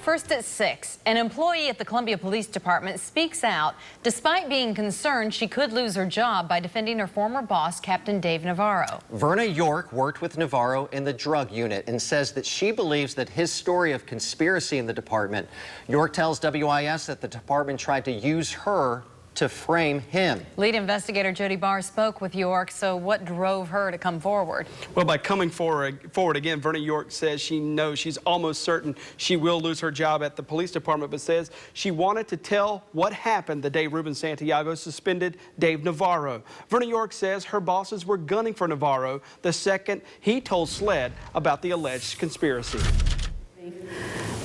First at 6, an employee at the Columbia Police Department speaks out despite being concerned she could lose her job by defending her former boss, Captain Dave Navarro. Verna York worked with Navarro in the drug unit and says that she believes that his story of conspiracy in the department. York tells WIS that the department tried to use her to frame him. Lead investigator Jody Barr spoke with York. So what drove her to come forward? Well, by coming forward again, Verna York says she knows she's almost certain she will lose her job at the police department, but says she wanted to tell what happened the day Ruben Santiago suspended Dave Navarro. Verna York says her bosses were gunning for Navarro the second he told SLED about the alleged conspiracy.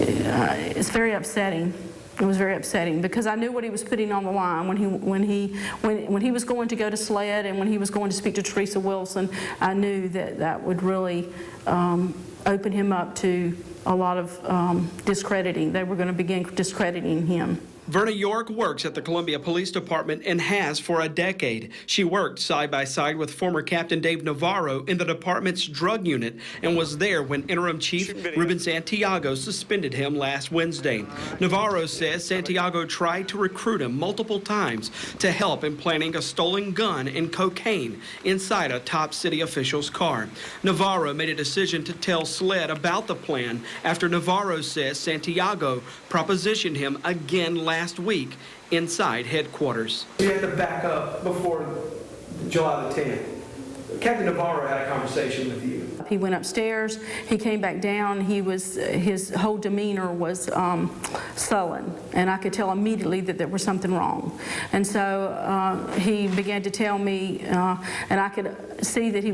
It's very upsetting. It was very upsetting because I knew what he was putting on the line when he was going to go to SLED and when he was going to speak to Teresa Wilson. I knew that that would really open him up to a lot of discrediting. They were going to begin discrediting him. Verna York works at the Columbia Police Department and has for a decade. She worked side by side with former Captain Dave Navarro in the department's drug unit and was there when Interim Chief Ruben Santiago suspended him last Wednesday. Navarro says Santiago tried to recruit him multiple times to help in planning a stolen gun and cocaine inside a top city official's car. Navarro made a decision to tell SLED about the plan after Navarro says Santiago propositioned him again last week inside headquarters. You have to back up before July the 10th. Captain Navarro had a conversation with you. He went upstairs, he came back down, his whole demeanor was sullen, and I could tell immediately that there was something wrong. And so he began to tell me, and I could see that he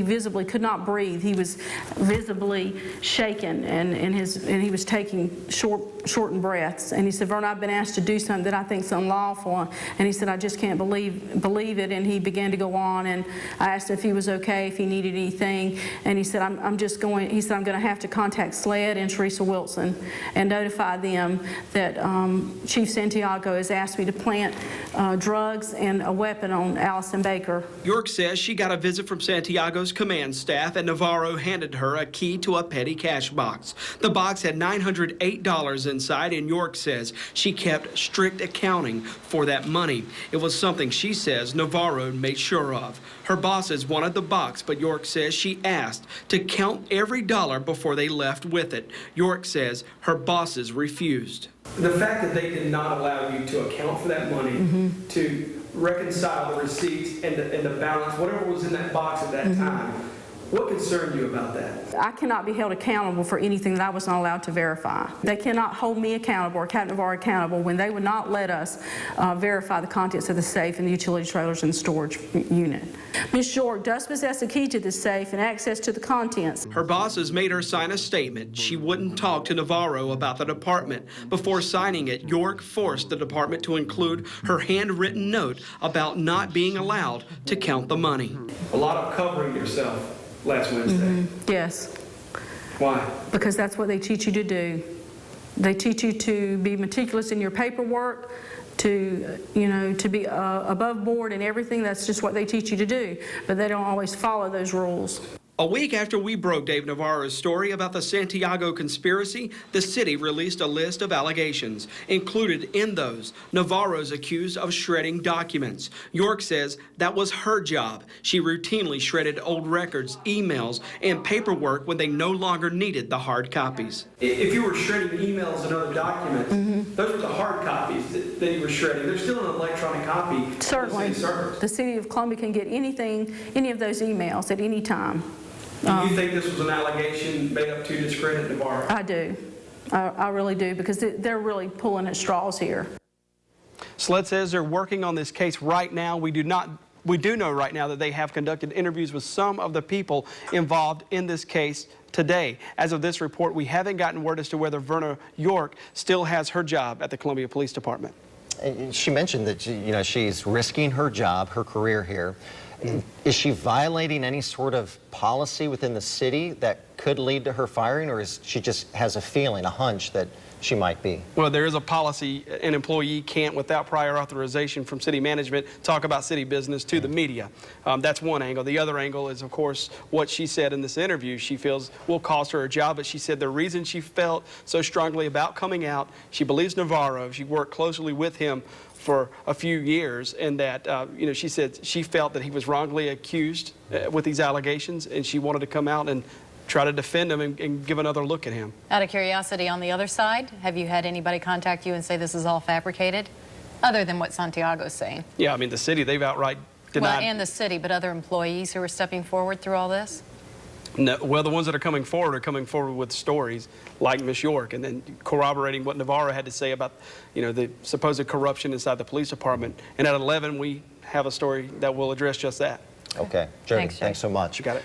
visibly could not breathe. He was visibly shaken, and he was taking shortened breaths. And he said, "Verna, I've been asked to do something that I think is unlawful." And he said, "I just can't believe it." And he began to go on, and I asked him if he was okay, if he needed anything. And he said, I'm going to have to contact SLED and Teresa Wilson and notify them that Chief Santiago has asked me to plant drugs and a weapon on Allison Baker." York says she got a visit from Santiago's command staff and Navarro handed her a key to a petty cash box. The box had $908 inside, and York says she kept strict accounting for that money. It was something she says Navarro made sure of. Her bosses wanted the box, but York says she asked to count every dollar before they left with it. York says her bosses refused. The fact that they did not allow you to account for that money, to reconcile the receipts and the balance, whatever was in that box at that time, what concerned you about that? I cannot be held accountable for anything that I was not allowed to verify. They cannot hold me accountable or Captain Navarro accountable when they would not let us verify the contents of the safe and the utility trailers and storage unit. Ms. York does possess a key to the safe and access to the contents. Her bosses made her sign a statement. She wouldn't talk to Navarro about the department. Before signing it, York forced the department to include her handwritten note about not being allowed to count the money. A lot of covering yourself last Wednesday. Yes. Why? Because that's what they teach you to do. They teach you to be meticulous in your paperwork, to be above board and everything. That's just what they teach you to do, but they don't always follow those rules. A week after we broke Dave Navarro's story about the Santiago conspiracy, the city released a list of allegations. Included in those, Navarro's accused of shredding documents. York says that was her job. She routinely shredded old records, emails, and paperwork when they no longer needed the hard copies. If you were shredding emails and other documents, those were the hard copies that you were shredding. There's still an electronic copy. Certainly. The city of Columbia can get any of those emails at any time. Do you think this was an allegation made up to discredit Navarro? I do. I really do, because they're really pulling at straws here. SLED says they're working on this case right now. We do know right now that they have conducted interviews with some of the people involved in this case today. As of this report, we haven't gotten word as to whether Verna York still has her job at the Columbia Police Department. She mentioned that she's risking her job, her career here. Is she violating any sort of policy within the city that could lead to her firing, or is she just has a feeling, a hunch that she might be? Well, there is a policy. An employee can't, without prior authorization from city management, talk about city business to the media. That's one angle. The other angle is, of course, what she said in this interview. She feels will cost her a job, but she said the reason she felt so strongly about coming out, she believes Navarro. She worked closely with him for a few years, and that, you know, she said she felt that he was wrongly accused with these allegations, and she wanted to come out and try to defend him and give another look at him. Out of curiosity, on the other side, have you had anybody contact you and say this is all fabricated, other than what Santiago's saying? Yeah, I mean, the city, they've outright denied. Well, and the city, but other employees who are stepping forward through all this? No, well, the ones that are coming forward with stories like Ms. York, and then corroborating what Navarro had to say about, you know, the supposed corruption inside the police department. And at 11, we have a story that will address just that. Okay, Jody, Thanks, Jody. thanks so much. You got it.